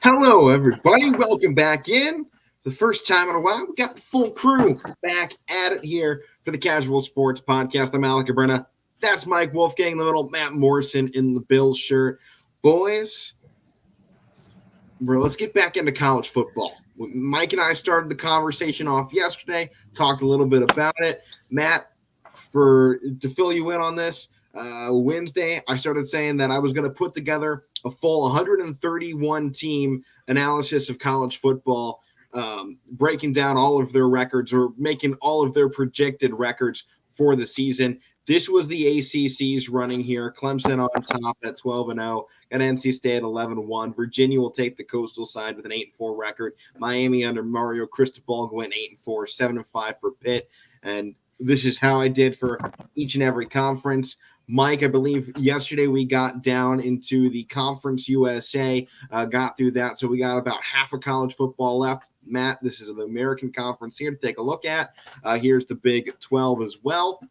Hello, everybody. Welcome back in. The first time in a while, we got the full crew back at it here for the Casual Sports Podcast. I'm Alec Abrena. That's Mike Wolfgang in the middle, Matt Morrison in the Bills shirt. Boys, let's get back into college football. Mike and I started the conversation off yesterday, talked a little bit about it. Matt, to fill you in on this, Wednesday, I started saying that I was going to put together a full 131 team analysis of college football, breaking down all of their records or making all of their projected records for the season. This was the ACC's running here. Clemson on top at 12-0. Got NC State at 11-1. Virginia will take the coastal side with an 8-4 record. Miami under Mario Cristobal went 8-4, 7-5 for Pitt. And this is how I did for each and every conference. Mike, I believe yesterday we got down into the Conference USA, got through that. So we got about half of college football left. Matt, this is the American Conference here to take a look at. Here's the Big 12 as well.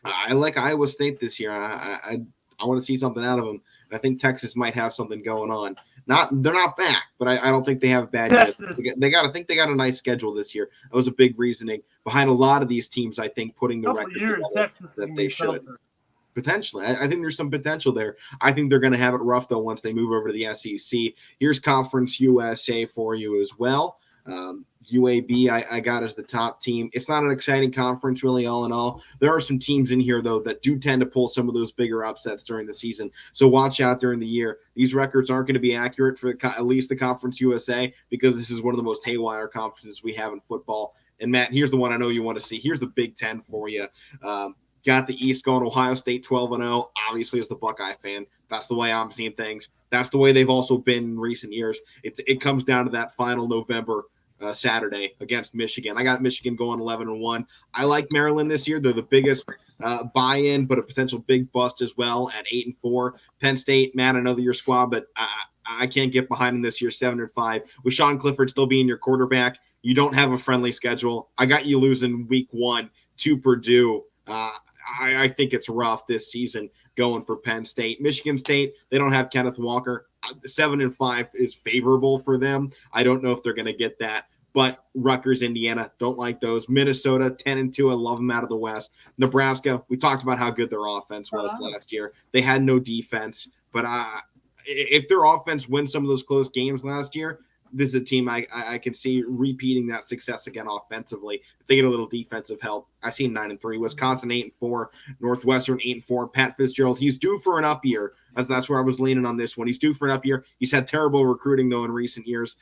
I like Iowa State this year. I want to see something out of them. I think Texas might have something going on. They're not back, but I don't think they have bad guys. They got a nice schedule this year. That was a big reasoning behind a lot of these teams. I think putting the record Texas that they should. Potentially. I think there's some potential there. I think they're going to have it rough, though, once they move over to the SEC. Here's Conference USA for you as well. UAB, I got as the top team. It's not an exciting conference, really, all in all. There are some teams in here, though, that do tend to pull some of those bigger upsets during the season. So watch out during the year. These records aren't going to be accurate for at least the Conference USA because this is one of the most haywire conferences we have in football. And, Matt, here's the one I know you want to see. Here's the Big Ten for you. Got the East going. Ohio State 12-0. Obviously, as the Buckeye fan, that's the way I'm seeing things. That's the way they've also been in recent years. It comes down to that final November Saturday against Michigan. I got Michigan going 11-1. I like Maryland this year. They're the biggest buy-in, but a potential big bust as well at 8-4. Penn State, Matt, I know that your squad, but I can't get behind them this year, 7-5. With Sean Clifford still being your quarterback, you don't have a friendly schedule. I got you losing week 1 to Purdue. I think it's rough this season going for Penn State. Michigan State, they don't have Kenneth Walker. 7-5 is favorable for them. I don't know if they're going to get that. But Rutgers, Indiana, don't like those. Minnesota, 10-2. I love them out of the West. Nebraska, we talked about how good their offense was last year. They had no defense. But if their offense wins some of those close games last year, this is a team I can see repeating that success again offensively. If they get a little defensive help, I see 9-3. Wisconsin 8-4. Northwestern 8-4. Pat Fitzgerald, he's due for an up year. That's where I was leaning on this one. He's due for an up year. He's had terrible recruiting though in recent years.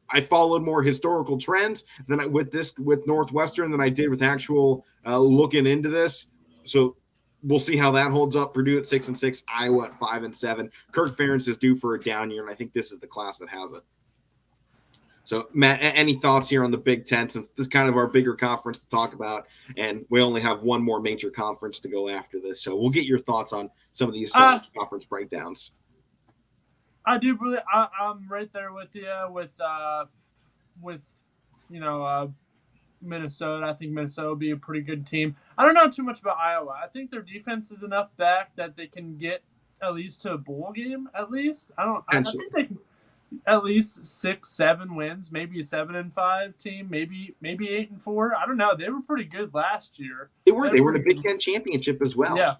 I followed more historical trends with Northwestern than I did with actual looking into this. So we'll see how that holds up. Purdue at 6-6, Iowa at 5-7. Kirk Ferentz is due for a down year, and I think this is the class that has it. So, Matt, any thoughts here on the Big Ten, since this is kind of our bigger conference to talk about, and we only have one more major conference to go after this. So we'll get your thoughts on some of these conference breakdowns. I do really. I'm right there with you Minnesota. I think Minnesota will be a pretty good team. I don't know too much about Iowa. I think their defense is enough back that they can get at least to a bowl game. At least I think they can at least 6-7 wins, maybe a 7-5 team, maybe 8-4. I don't know. They were pretty good last year. They were in the Big Ten championship as well. Yeah.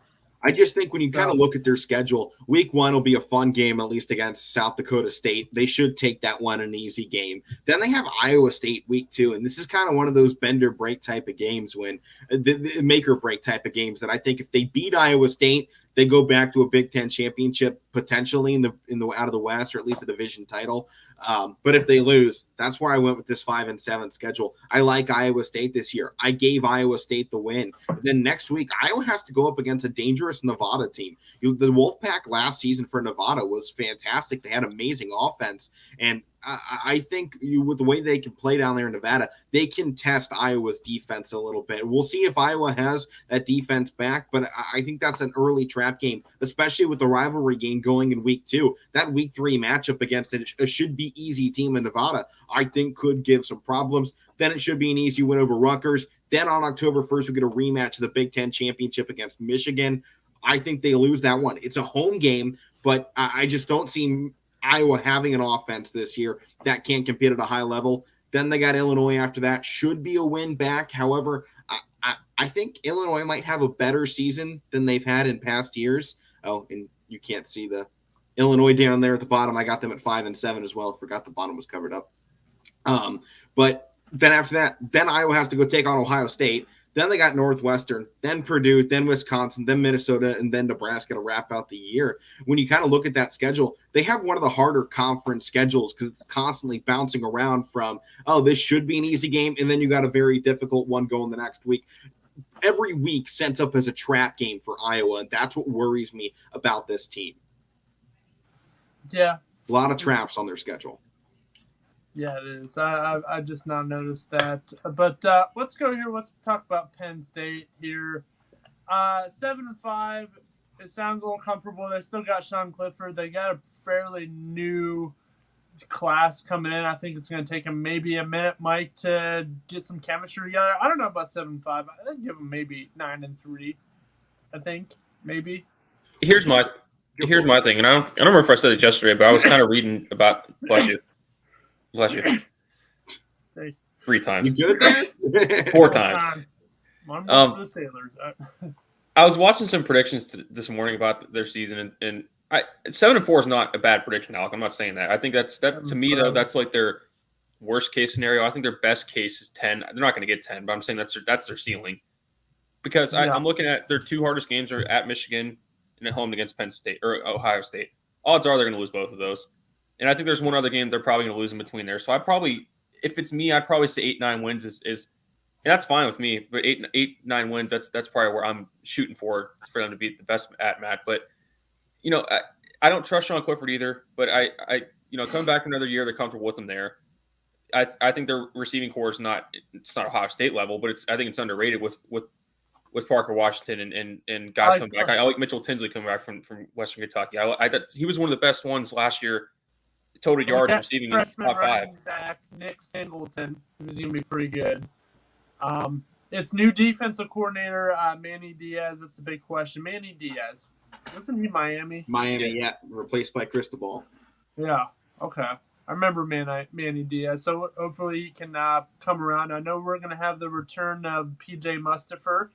I just think when you kind of look at their schedule, week 1 will be a fun game, at least against South Dakota State. They should take that one an easy game. Then they have Iowa State week 2, and this is kind of one of those bend or break type of games, when the make or break type of games that I think if they beat Iowa State, they go back to a Big Ten championship potentially in the out of the West, or at least a division title. But if they lose, that's where I went with this 5-7 schedule. I like Iowa State this year. I gave Iowa State the win. Then next week, Iowa has to go up against a dangerous Nevada team. The Wolfpack last season for Nevada was fantastic. They had amazing offense, and I think with the way they can play down there in Nevada, they can test Iowa's defense a little bit. We'll see if Iowa has that defense back, but I think that's an early trap game, especially with the rivalry game going in week 2. That week 3 matchup against a should-be easy team in Nevada, I think could give some problems. Then it should be an easy win over Rutgers. Then on October 1st, we get a rematch of the Big Ten championship against Michigan. I think they lose that one. It's a home game, but I just don't see Iowa having an offense this year that can't compete at a high level. Then they got Illinois after that. Should be a win back. However, I think Illinois might have a better season than they've had in past years. Oh, and you can't see the Illinois down there at the bottom. I got them at 5-7 as well. Forgot the bottom was covered up. But then after that, then Iowa has to go take on Ohio State. Then they got Northwestern, then Purdue, then Wisconsin, then Minnesota, and then Nebraska to wrap out the year. When you kind of look at that schedule, they have one of the harder conference schedules because it's constantly bouncing around from, oh, this should be an easy game, and then you got a very difficult one going the next week. Every week sets up as a trap game for Iowa, and that's what worries me about this team. Yeah. A lot of traps on their schedule. Yeah, it is. I just now noticed that. But let's go here. Let's talk about Penn State here. 7-5. It sounds a little comfortable. They still got Sean Clifford. They got a fairly new class coming in. I think it's going to take them maybe a minute, Mike, to get some chemistry together. I don't know about 7-5. I think give them maybe 9-3. I think maybe. Here's my thing, and I don't remember if I said it yesterday, but I was kind of reading about. Bless you. 3 times. You good at 4 times. One for the Sailors. I was watching some predictions this morning about their season, and 7-4 is not a bad prediction, Alec. I'm not saying that. I think that to me though, that's like their worst case scenario. I think their best case is 10. They're not going to get 10, but I'm saying that's their ceiling. Because I'm looking at their 2 hardest games are at Michigan and at home against Penn State or Ohio State. Odds are they're going to lose both of those. And I think there's one other game they're probably going to lose in between there. So if it's me, I'd probably say 8-9 wins is and that's fine with me. But 8-9 wins, that's probably where I'm shooting for them to be the best at, Matt. But I don't trust Sean Clifford either. But I coming back another year, they're comfortable with him there. I think their receiving core is it's not Ohio State level, but I think it's underrated with Parker Washington and guys coming back. I like Mitchell Tinsley coming back from Western Kentucky. I thought he was one of the best ones last year. Total yards receiving in top 5. Back, Nick Singleton, who's going to be pretty good. It's new defensive coordinator, Manny Diaz. That's a big question. Manny Diaz. Wasn't he Miami? Miami, yeah. Replaced by Cristobal. Yeah, okay. I remember Manny Diaz. So hopefully he can come around. I know we're going to have the return of P.J. Mustipher.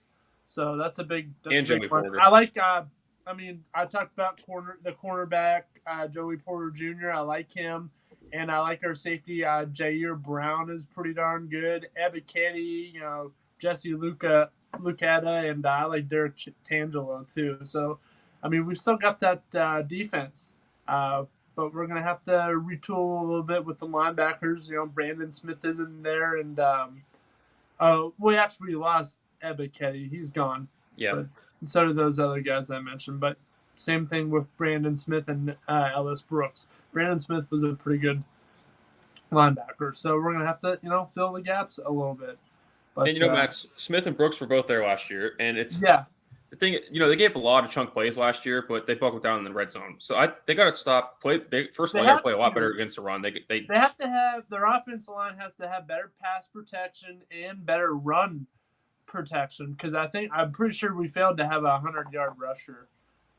So that's a big one. I like I talked about the cornerback, Joey Porter Jr. I like him. And I like our safety, Jair Brown is pretty darn good. Ebiketie, Jesse Lucada, and I like Derek Tangelo too. So, we've still got that defense. But we're going to have to retool a little bit with the linebackers. Brandon Smith isn't there. And we actually lost Ebiketie. He's gone. Yeah. But so did those other guys I mentioned. But same thing with Brandon Smith and Ellis Brooks. Brandon Smith was a pretty good linebacker. So we're going to have to, fill the gaps a little bit. But, and, Max, Smith and Brooks were both there last year. And it's the thing, they gave a lot of chunk plays last year, but they buckled down in the red zone. So they got to stop play. First of all, they got to play a lot better against the run. They have to have their offensive line has to have better pass protection and better run protection, because I'm pretty sure we failed to have a 100-yard rusher.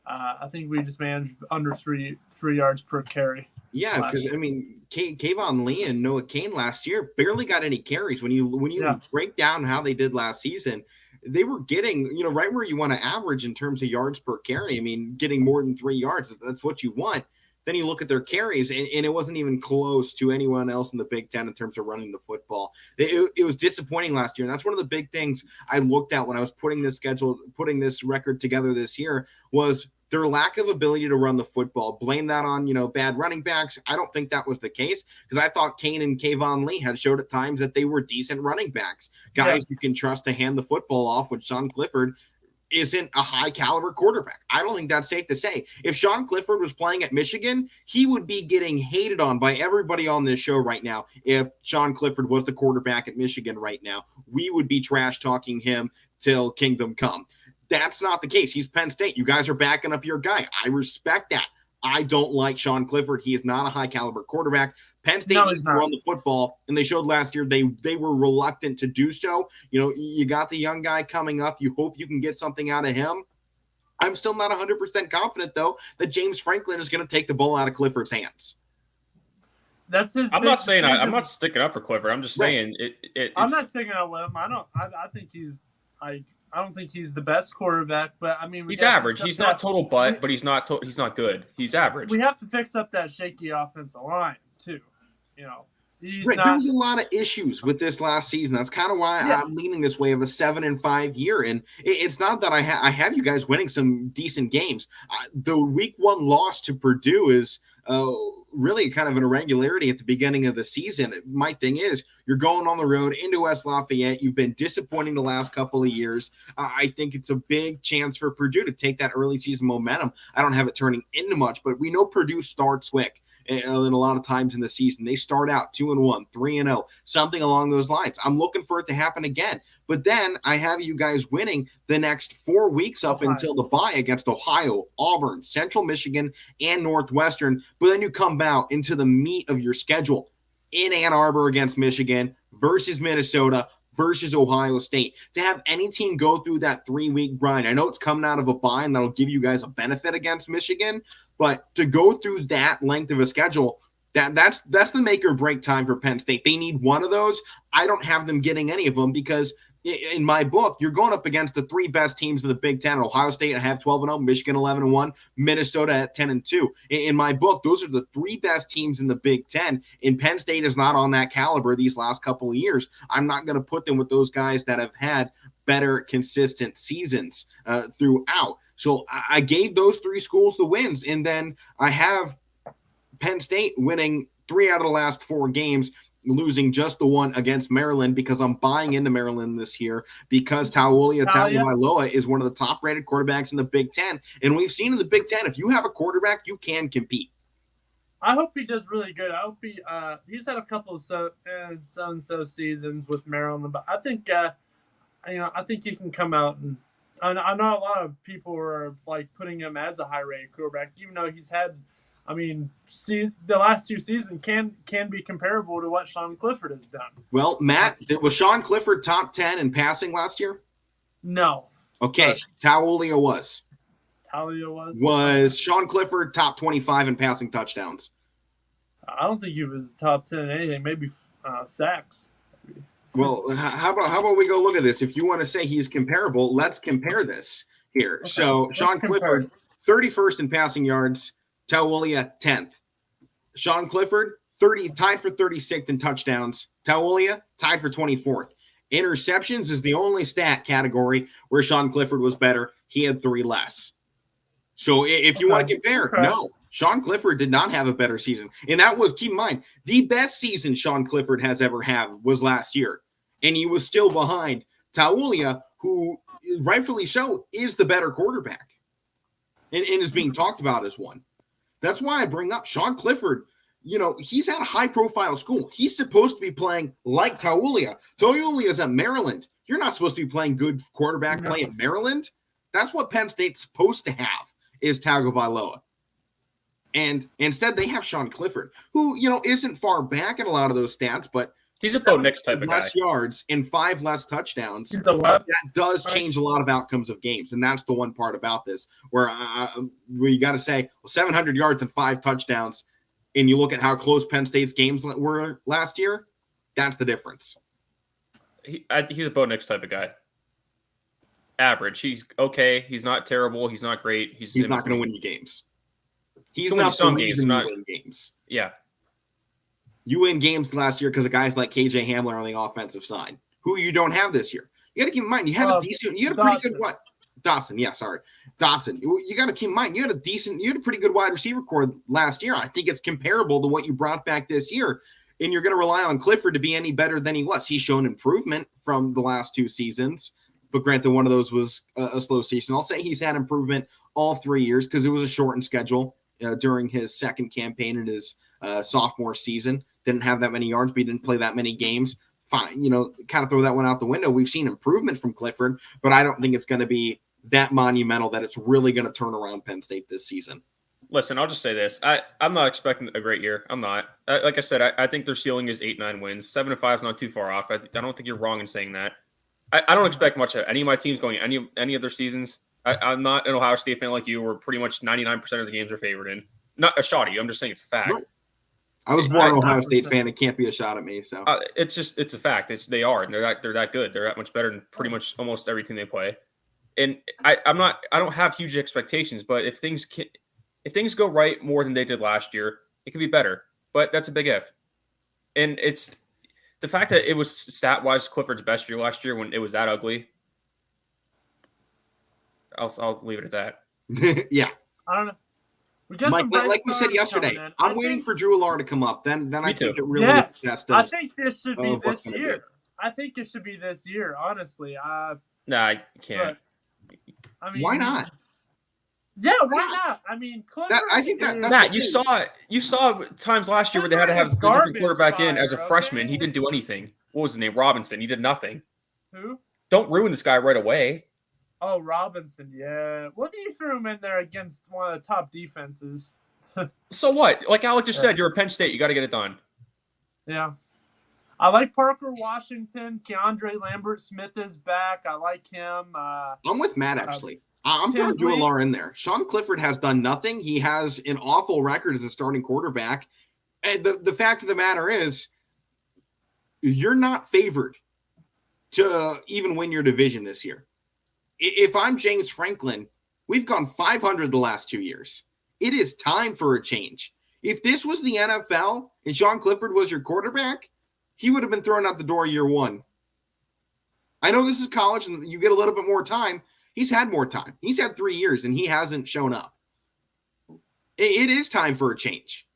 I think we just managed under 3 yards per carry. Yeah, because Kayvon Lee and Noah Cain last year barely got any carries. When you break down how they did last season, they were getting right where you want to average in terms of yards per carry. Getting more than 3 yards, that's what you want. Then you look at their carries, and it wasn't even close to anyone else in the Big Ten in terms of running the football. It was disappointing last year, and that's one of the big things I looked at when I was putting this record together this year was their lack of ability to run the football. Blame that on, bad running backs. I don't think that was the case, because I thought Cain and Kayvon Lee had showed at times that they were decent running backs, guys you can trust to hand the football off, which Sean Clifford isn't a high caliber quarterback. I don't think that's safe to say. If Sean Clifford was playing at Michigan, he would be getting hated on by everybody on this show right now. If Sean Clifford was the quarterback at Michigan right now, we would be trash talking him till kingdom come. That's not the case. He's Penn State. You guys are backing up your guy. I respect that. I don't like Sean Clifford. He is not a high caliber quarterback. Penn State needs to run the football, and they showed last year they were reluctant to do so. You got the young guy coming up. You hope you can get something out of him. I'm still not 100% confident, though, that James Franklin is going to take the ball out of Clifford's hands. That's his. I'm not saying I'm not sticking up for Clifford. I'm just saying I'm not sticking up with him. I think he's. I don't think he's the best quarterback, but I mean, he's average. He's not total butt, but he's not good. He's average. We have to fix up that shaky offensive line too. You know, there was a lot of issues with this last season. That's kind of why I'm leaning this way of a 7-5 year. And it's not that I have you guys winning some decent games. The week 1 loss to Purdue is really kind of an irregularity at the beginning of the season. My thing is, you're going on the road into West Lafayette. You've been disappointing the last couple of years. I think it's a big chance for Purdue to take that early season momentum. I don't have it turning into much, but we know Purdue starts quick. And a lot of times in the season, they start out 2-1, 3-0, something along those lines. I'm looking for it to happen again. But then I have you guys winning the next 4 weeks up until the bye against Ohio, Auburn, Central Michigan, and Northwestern. But then you come out into the meat of your schedule in Ann Arbor against Michigan versus Minnesota versus Ohio State. To have any team go through that 3-week grind, I know it's coming out of a bye and that'll give you guys a benefit against Michigan, but to go through that length of a schedule, that's the make or break time for Penn State. They need one of those. I don't have them getting any of them because in my book, you're going up against the 3 best teams in the Big Ten. Ohio State have 12-0, Michigan 11-1, Minnesota at 10-2. In my book, those are the 3 best teams in the Big Ten, and Penn State is not on that caliber these last couple of years. I'm not going to put them with those guys that have had better consistent seasons throughout. So I gave those 3 schools the wins, and then I have Penn State winning 3 out of the last 4 games, losing just the one against Maryland because I'm buying into Maryland this year because Tagovailoa is one of the top-rated quarterbacks in the Big Ten. And we've seen in the Big Ten, if you have a quarterback, you can compete. I hope he does really good. I hope he's had a couple of so seasons with Maryland, but I think I think he can come out and I know a lot of people are like putting him as a high-rated quarterback, even though he's had. I mean, the last 2 seasons can be comparable to what Sean Clifford has done. Well, Matt, was Sean Clifford top 10 in passing last year? No. Okay, Tagovailoa was. Was Sean Clifford top 25 in passing touchdowns? I don't think he was top 10 in anything. Maybe sacks. Well, how about we go look at this? If you want to say he's comparable, let's compare this here. Okay. So Sean Clifford, 31st in passing yards. Tagovailoa 10th. Sean Clifford tied for 36th in touchdowns. Tagovailoa tied for 24th. Interceptions is the only stat category where Sean Clifford was better. He had 3 less. So if you want to compare, no, Sean Clifford did not have a better season. And that was, keep in mind, the best season Sean Clifford has ever had was last year. And he was still behind Tagovailoa, who rightfully so is the better quarterback and is being talked about as one. That's why I bring up Sean Clifford. You know, he's at a high-profile school. He's supposed to be playing like Tagovailoa. Tagovailoa is at Maryland. You're not supposed to be playing good quarterback play at Maryland. That's what Penn State's supposed to have is Tagovailoa. And instead, they have Sean Clifford, who, isn't far back in a lot of those stats, but he's a Bo Nix type of guy. Less yards and 5 less touchdowns. That does change a lot of outcomes of games, and that's the one part about this where you got to say, 700 yards and 5 touchdowns, and you look at how close Penn State's games were last year, that's the difference. He's a Bo Nix type of guy. Average. He's okay. He's not terrible. He's not great. He's not going to win you games. He's not the reason you win games. Yeah. You win games last year because of guys like KJ Hamler on the offensive side, who you don't have this year. You got to keep in mind, you had a pretty good what? Dotson. You got to keep in mind, you had a pretty good wide receiver core last year. I think it's comparable to what you brought back this year. And you're going to rely on Clifford to be any better than he was. He's shown improvement from the last 2 seasons, but granted, one of those was a slow season. I'll say he's had improvement all 3 years because it was a shortened schedule during his second campaign in his sophomore season. Didn't have that many yards, but he didn't play that many games. Fine, kind of throw that one out the window. We've seen improvement from Clifford, but I don't think it's going to be that monumental that it's really going to turn around Penn State this season. Listen, I'll just say this. I'm not expecting a great year. I'm not. Like I said, I think their ceiling is 8-9 wins. 7-5 is not too far off. I don't think you're wrong in saying that. I don't expect much of any of my teams going any of their seasons. I'm not an Ohio State fan like you, where pretty much 99% of the games are favored in. Not a shot at you. I'm just saying it's a fact. Right. I was born an Ohio State fan. It can't be a shot at me. So it's a fact. They are. They're that good. They're that much better than pretty much almost every team they play. And I don't have huge expectations, but if things go right more than they did last year, it could be better. But that's a big if. And it's the fact that it was stat-wise Clifford's best year last year when it was that ugly. I'll leave it at that. Yeah. I don't know. Mike, like we said yesterday, I'm waiting for Drew Allar to come up. Then I think it really I think this should be this year. I think it should be this year, honestly. Nah, I can't. I mean, why not? Yeah, why not? I mean, Clifford, I think you saw times last year where they had to have a different quarterback in as a freshman. He didn't do anything. What was his name? Robinson. He did nothing. Who? Don't ruin this guy right away. Oh, Robinson, yeah. What do you throw him in there against one of the top defenses? So what? Like Alec just said, you're a Penn State. You got to get it done. Yeah. I like Parker Washington. Keandre Lambert-Smith is back. I like him. I'm with Matt, actually. I'm throwing Drew Allar in there. Sean Clifford has done nothing. He has an awful record as a starting quarterback. And the fact of the matter is, you're not favored to even win your division this year. If I'm James Franklin, we've gone 500 the last 2 years. It is time for a change. If this was the NFL and Sean Clifford was your quarterback, he would have been thrown out the door year one. I know this is college and you get a little bit more time. He's had more time. He's had 3 years and he hasn't shown up. It is time for a change.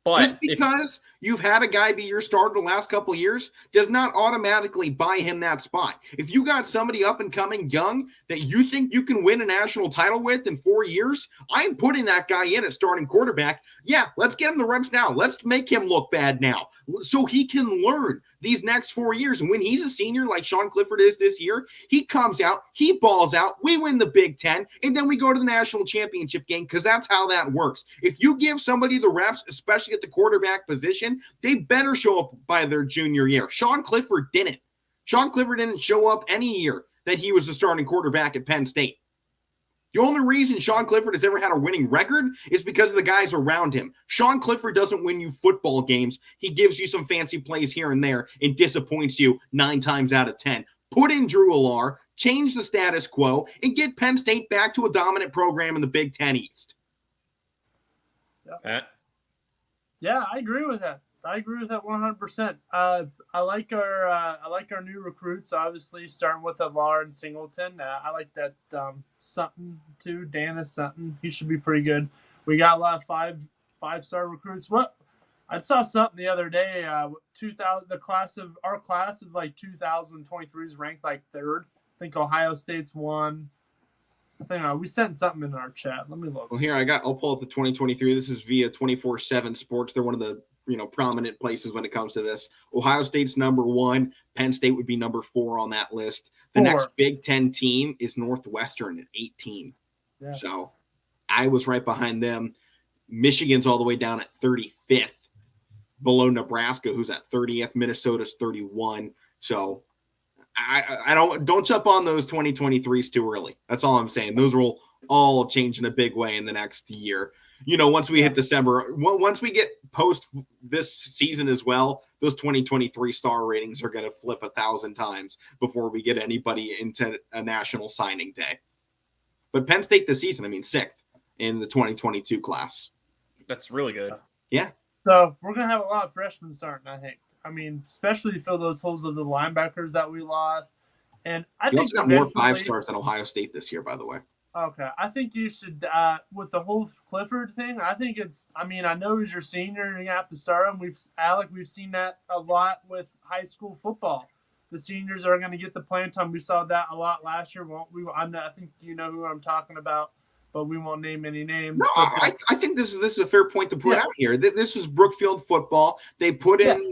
But just because you've had a guy be your starter the last couple of years does not automatically buy him that spot. If you got somebody up and coming young that you think you can win a national title with in 4 years, I'm putting that guy in at starting quarterback. Yeah, let's get him the reps now. Let's make him look bad now so he can learn these next 4 years. And when he's a senior like Sean Clifford is this year, he comes out, he balls out, we win the Big Ten, and then we go to the national championship game because that's how that works. If you give somebody the reps, especially at the quarterback position, they better show up by their junior year. Sean Clifford didn't. Sean Clifford didn't show up any year that he was the starting quarterback at Penn State. The only reason Sean Clifford has ever had a winning record is because of the guys around him. Sean Clifford doesn't win you football games. He gives you some fancy plays here and there and disappoints you 9 times out of 10. Put in Drew Allar, change the status quo, and get Penn State back to a dominant program in the Big Ten East. Yeah, I agree with that. I agree with that 100%. I like our new recruits. Obviously, starting with Allar and Singleton. I like that Sutton too. Danis Sutton. He should be pretty good. We got a lot of five-star recruits. I saw something the other day. Our class of like 2023 is ranked like 3rd. I think Ohio State's 1. I think we sent something in our chat. Let me look. Well, here I'll pull up the 2023. This is via 24/7 Sports. They're one of the prominent places when it comes to this. Ohio State's number 1. Penn State would be number 4 on that list. The next Big Ten team is Northwestern at 18. Yeah. So I was right behind them. Michigan's all the way down at 35th, below Nebraska, who's at 30th. Minnesota's 31. So I don't jump on those 2023s too early. That's all I'm saying. Those will all change in a big way in the next year. Once we hit December, once we get post this season as well, those 2023 star ratings are going to flip 1,000 times before we get anybody into a national signing day. But Penn State this season, 6th in the 2022 class. That's really good. Yeah. So we're going to have a lot of freshmen starting, I think. Especially to fill those holes of the linebackers that we lost. And I think also got more 5-stars than Ohio State this year, by the way. Okay. I think you should, with the whole Clifford thing, I think I know he's your senior and you have to start him. We've seen that a lot with high school football. The seniors are going to get the playing time. We saw that a lot last year. I think you know who I'm talking about, but we won't name any names. No, I think this is a fair point to put out here. This was Brookfield football. They put in,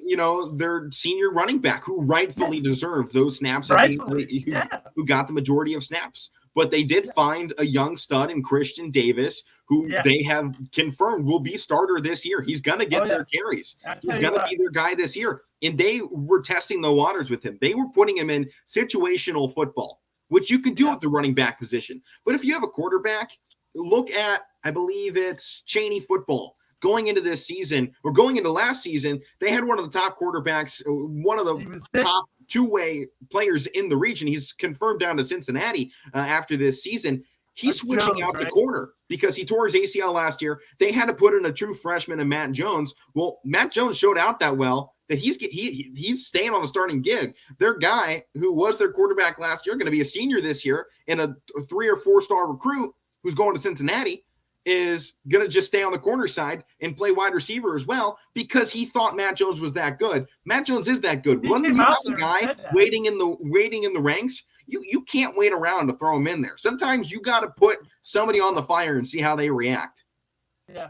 their senior running back who rightfully deserved those snaps. Who got the majority of snaps. But they did find a young stud in Christian Davis, who they have confirmed will be starter this year. He's going to get their carries. He's going to be their guy this year. And they were testing the waters with him. They were putting him in situational football. which you can do at the running back position. But if you have a quarterback, look at, I believe it's Cheney football. Going into this season, or going into last season, they had one of the top quarterbacks, one of the top two-way players in the region. He's confirmed down to Cincinnati after this season. He's switching out the corner because he tore his ACL last year. They had to put in a true freshman in Matt Jones. Well, Matt Jones showed out that well that he's staying on the starting gig. Their guy who was their quarterback last year, going to be a senior this year, and a 3 or 4 star recruit who's going to Cincinnati, is going to just stay on the corner side and play wide receiver as well because he thought Matt Jones was that good. Matt Jones is that good. When you have a guy waiting in the ranks, you can't wait around to throw him in there. Sometimes you got to put somebody on the fire and see how they react. Yeah.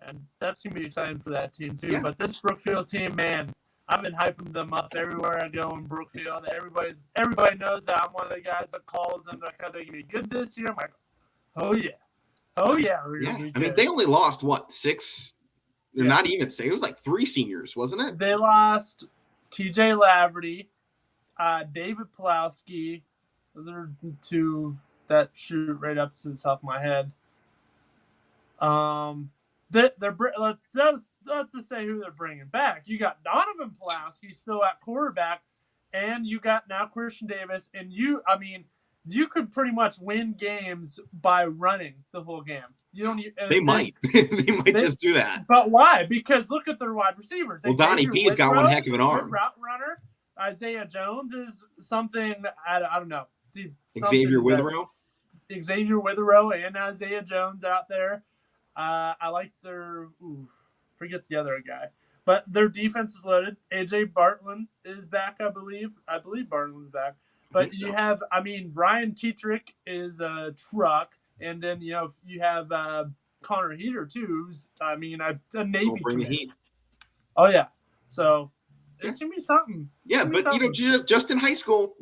And that's going to be exciting for that team too. Yeah. But this Brookfield team, man, I've been hyping them up everywhere I go in Brookfield. Everybody knows that I'm one of the guys that calls them like, are they going to be good this year? I'm like, oh yeah. Oh, yeah. I mean, they only lost, 6? They're not even 6. It was like 3 seniors, wasn't it? They lost TJ Laverty, David Pulowski. Those are 2 that shoot right up to the top of my head. Let's just say who they're bringing back. You got Donovan Pulowski still at quarterback, and you got now Christian Davis. And you could pretty much win games by running the whole game. You don't. They might just do that. But why? Because look at their wide receivers. Well, Donnie P's got one heck of an arm. Route runner. Isaiah Jones is something. I don't know. Xavier Withrow and Isaiah Jones out there. I like their. Forget the other guy. But their defense is loaded. AJ Bartland is back, I believe. I believe Bartland's back. But you have, Ryan Tetrick is a truck. And then, you have Connor Heater, too, who's, a Navy commit. Oh, yeah. So it's going to be something. Just in high school,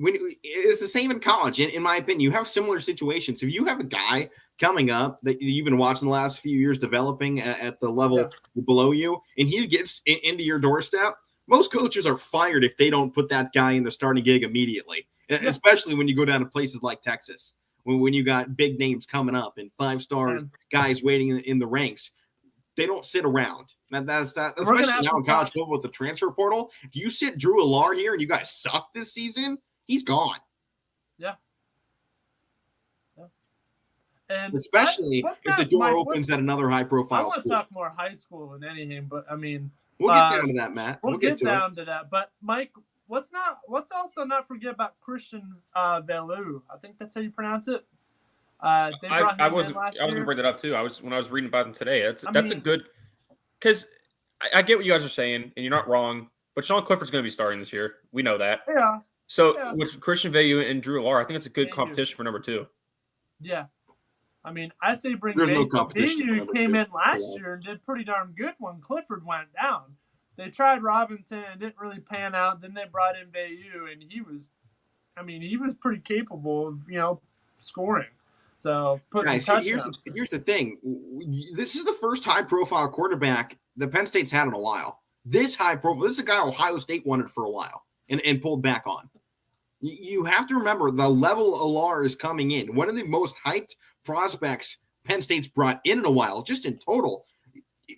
it's the same in college, in my opinion. You have similar situations. If you have a guy coming up that you've been watching the last few years developing at the level below you, and he gets into your doorstep, most coaches are fired if they don't put that guy in the starting gig immediately. Especially when you go down to places like Texas, when you got big names coming up and 5-star guys waiting in the ranks. They don't sit around. That's especially now in college football with the transfer portal. If you sit Drew Allar here and you guys suck this season, he's gone. Yeah. And especially if the door opens at another high-profile school. I want to talk more high school than anything, but we'll get down to that, Matt. We'll get down to that. But Mike, let's also not forget about Christian Velu. I think that's how you pronounce it. I was going to bring that up too. When I was reading about him today. That's a good, because I get what you guys are saying, and you're not wrong. But Sean Clifford's going to be starting this year. We know that. Yeah. So with Christian Velu and Drew Allar, I think it's a good competition for number 2. Yeah. I say bring Velu. Velu came in last year and did pretty darn good when Clifford went down. They tried Robinson and didn't really pan out. Then they brought in Velu, and he was pretty capable of, scoring. So guys, here's the thing. This is the first high-profile quarterback that Penn State's had in a while. This is a guy Ohio State wanted for a while and pulled back on. You have to remember the level Allar is coming in. One of the most hyped prospects Penn State's brought in a while, just in total.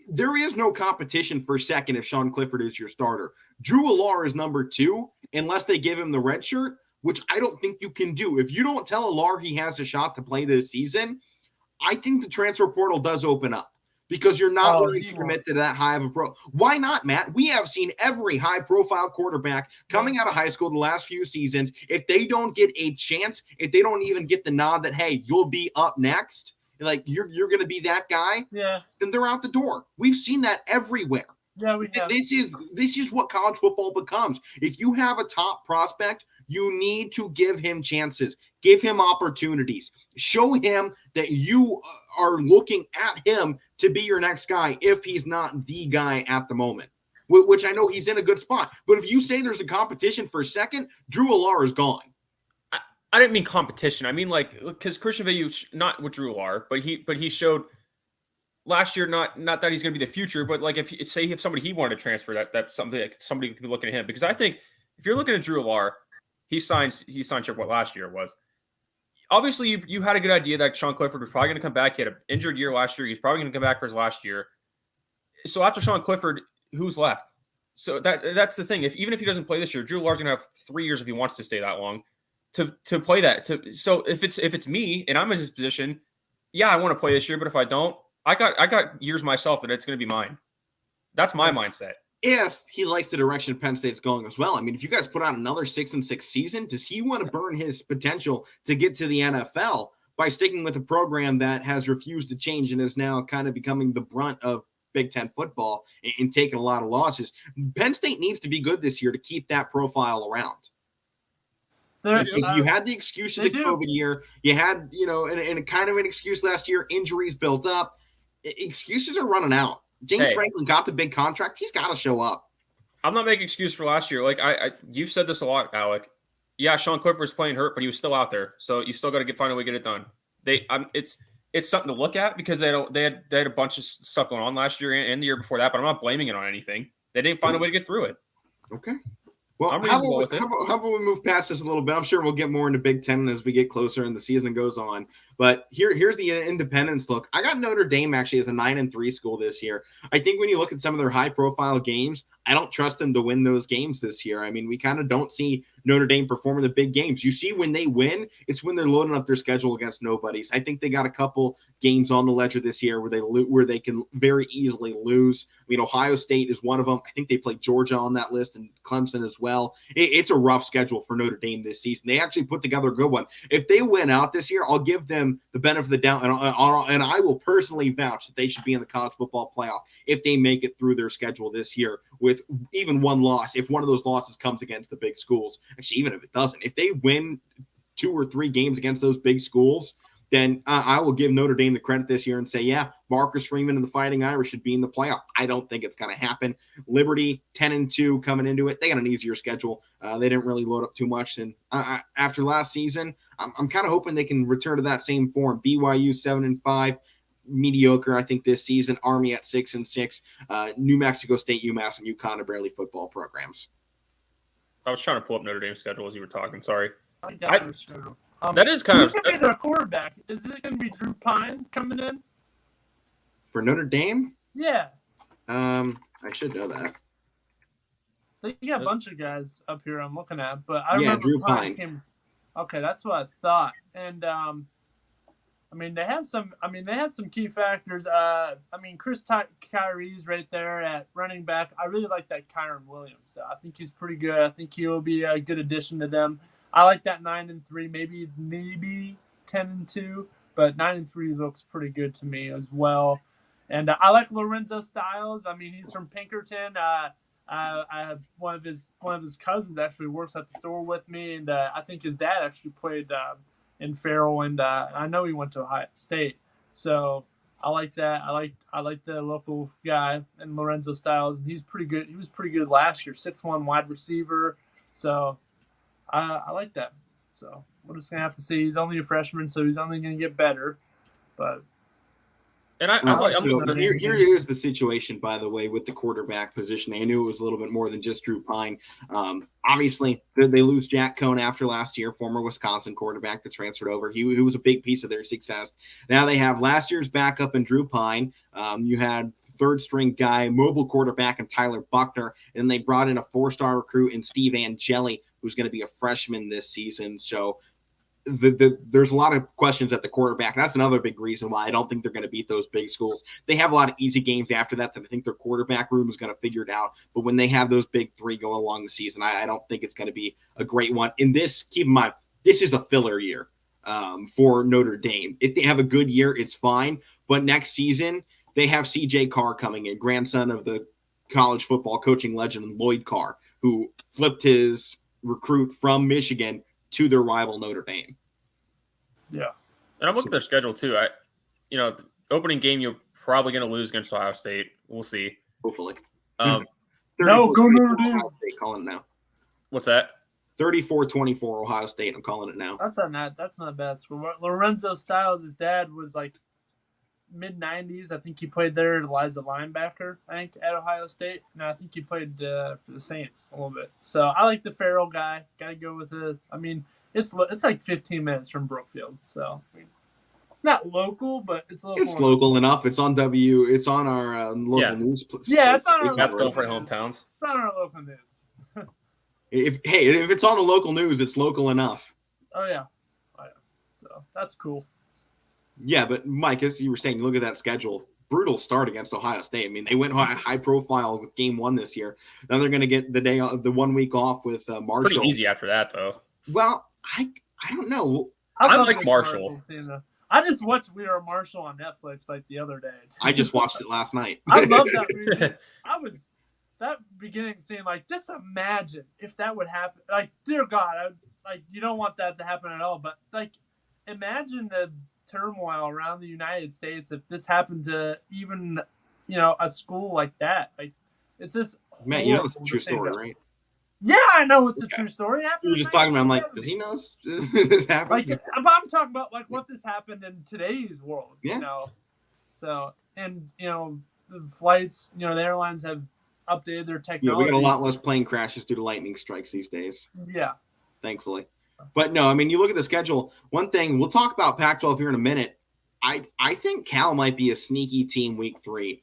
There is no competition for second if Sean Clifford is your starter. Drew Allar is number 2 unless they give him the red shirt, which I don't think you can do. If you don't tell Allar he has a shot to play this season, I think the transfer portal does open up because you're not willing to commit to that high of a pro. Why not, Matt? We have seen every high-profile quarterback coming out of high school the last few seasons. If they don't get a chance, if they don't even get the nod that, hey, you'll be up next, like you're going to be that guy, then they're out the door. We've seen that everywhere. Yeah, we have. This is what college football becomes. If you have a top prospect, you need to give him chances, give him opportunities, show him that you are looking at him to be your next guy if he's not the guy at the moment, which I know he's in a good spot. But if you say there's a competition for a second, Drew Allar is gone. I didn't mean competition. I mean because Christian Velu, not with Drew Allar, but he showed last year, not that he's going to be the future, but if somebody he wanted to transfer, that's something that somebody could be looking at him. Because I think if you're looking at Drew Allar, he signed what last year was. Obviously, you had a good idea that Sean Clifford was probably going to come back. He had an injured year last year. He's probably going to come back for his last year. So after Sean Clifford, who's left? So that's the thing. Even if he doesn't play this year, Drew Lars going to have 3 years if he wants to stay that long to play that. So if it's me and I'm in his position, yeah, I want to play this year. But if I don't, I got years myself that it's going to be mine. That's my mindset. If he likes the direction Penn State's going as well. I mean, if you guys put out another 6-6 season, does he want to burn his potential to get to the NFL by sticking with a program that has refused to change and is now kind of becoming the brunt of Big Ten football and taking a lot of losses? Penn State needs to be good this year to keep that profile around. You had the excuse of the COVID year. You had, and kind of an excuse last year. Injuries built up. Excuses are running out. James Franklin got the big contract. He's got to show up. I'm not making excuse for last year. Like you've said this a lot, Alec. Yeah, Sean Clifford was playing hurt, but he was still out there. So you still got to find a way to get it done. It's something to look at because they had a bunch of stuff going on last year and the year before that. But I'm not blaming it on anything. They didn't find a way to get through it. Okay. Well, how about we move past this a little bit? I'm sure we'll get more into Big Ten as we get closer and the season goes on. But here's the independence look. I got Notre Dame actually as a 9-3 school this year. I think when you look at some of their high-profile games, I don't trust them to win those games this year. I mean, we kind of don't see Notre Dame performing the big games. You see when they win, it's when they're loading up their schedule against nobodies. I think they got a couple games on the ledger this year where they can very easily lose. I mean, Ohio State is one of them. I think they played Georgia on that list and Clemson as well. It's a rough schedule for Notre Dame this season. They actually put together a good one. If they win out this year, I'll give them the benefit of the doubt, and I will personally vouch that they should be in the college football playoff if they make it through their schedule this year with even one loss. If one of those losses comes against the big schools, actually, even if it doesn't, if they win 2 or 3 games against those big schools, then I will give Notre Dame the credit this year and say, yeah, Marcus Freeman and the Fighting Irish should be in the playoff. I don't think it's going to happen. Liberty, 10-2 coming into it. They got an easier schedule. They didn't really load up too much. And after last season, I'm kind of hoping they can return to that same form. BYU 7-5, mediocre, I think, this season. Army at 6-6. New Mexico State, UMass, and UConn are barely football programs. I was trying to pull up Notre Dame's schedule as you were talking. Sorry. That is kind of. Who's going to be their quarterback? Is it going to be Drew Pine coming in for Notre Dame? Yeah. I should know that. They got a bunch of guys up here I'm looking at, but I remember Drew Pine. Okay, that's what I thought. And they had some key factors. Chris Kyrie's right there at running back. I really like that Kyron Williams. I think he's pretty good. I think he will be a good addition to them. I like that 9-3, maybe 10-2, but 9-3 looks pretty good to me as well. And I like Lorenzo Styles. I mean, he's from Pinkerton. I have one of his cousins actually works at the store with me, and I think his dad actually played in Farrell, and I know he went to Ohio State. So I like that. I like the local guy and Lorenzo Styles, and he's pretty good. He was pretty good last year, 6'1" wide receiver. So I like that. So we're just gonna have to see. He's only a freshman, so he's only gonna get better. But here is the situation, by the way, with the quarterback position. I knew it was a little bit more than just Drew Pine. Obviously, they lose Jack Cohn after last year, former Wisconsin quarterback that transferred over. He was a big piece of their success. Now they have last year's backup in Drew Pine. You had third-string guy, mobile quarterback, and Tyler Buckner. And they brought in a 4-star recruit in Steve Angeli, who's going to be a freshman this season. So there's a lot of questions at the quarterback. And that's another big reason why I don't think they're going to beat those big schools. They have a lot of easy games after that I think their quarterback room is going to figure it out. But when they have those big 3 going along the season, I don't think it's going to be a great one. In this, keep in mind, this is a filler year for Notre Dame. If they have a good year, it's fine. But next season, they have C.J. Carr coming in, grandson of the college football coaching legend Lloyd Carr, who flipped his recruit from Michigan to their rival Notre Dame. Yeah. And I'm looking at their schedule too. The opening game you're probably going to lose against Ohio State. We'll see. Hopefully. No, go Notre Dame. Calling it now. What's that? 34-24 Ohio State. I'm calling it now. That's not bad. Lorenzo Styles, his dad was like mid-90s. I think he played there as a linebacker, I think, at Ohio State. And I think he played for the Saints a little bit. So I like the Farrell guy. Got to go with it. I mean, it's like 15 minutes from Brookfield. So I mean, it's not local, but it's local. It's local enough. It's on It's on our local news. Yeah, it's on our That's going for hometowns. It's on our local news. If it's on the local news, it's local enough. Oh yeah. So that's cool. Yeah, but Mike, as you were saying, look at that schedule. Brutal start against Ohio State. I mean, they went high profile with game 1 this year. Then they're going to get the 1 week off with Marshall. Pretty easy after that, though. Well, I don't know. I like Marshall. I just watched We Are Marshall on Netflix like the other day. I just watched it last night. I love that movie. That beginning scene, like, just imagine if that would happen. Like, dear God, you don't want that to happen at all. But like, imagine the turmoil around the United States if this happened to even, a school like that. Like, it's just Matt, you know it's a true story, right? Yeah, I know it's a true story. You were just talking about, I'm like, does he know this happened? Like, I'm talking about like what this happened in today's world, So, and the flights, the airlines have updated their technology. Yeah, we got a lot less plane crashes due to lightning strikes these days. Yeah, thankfully. But no, I mean, you look at the schedule. One thing, we'll talk about Pac-12 here in a minute. I think Cal might be a sneaky team week 3.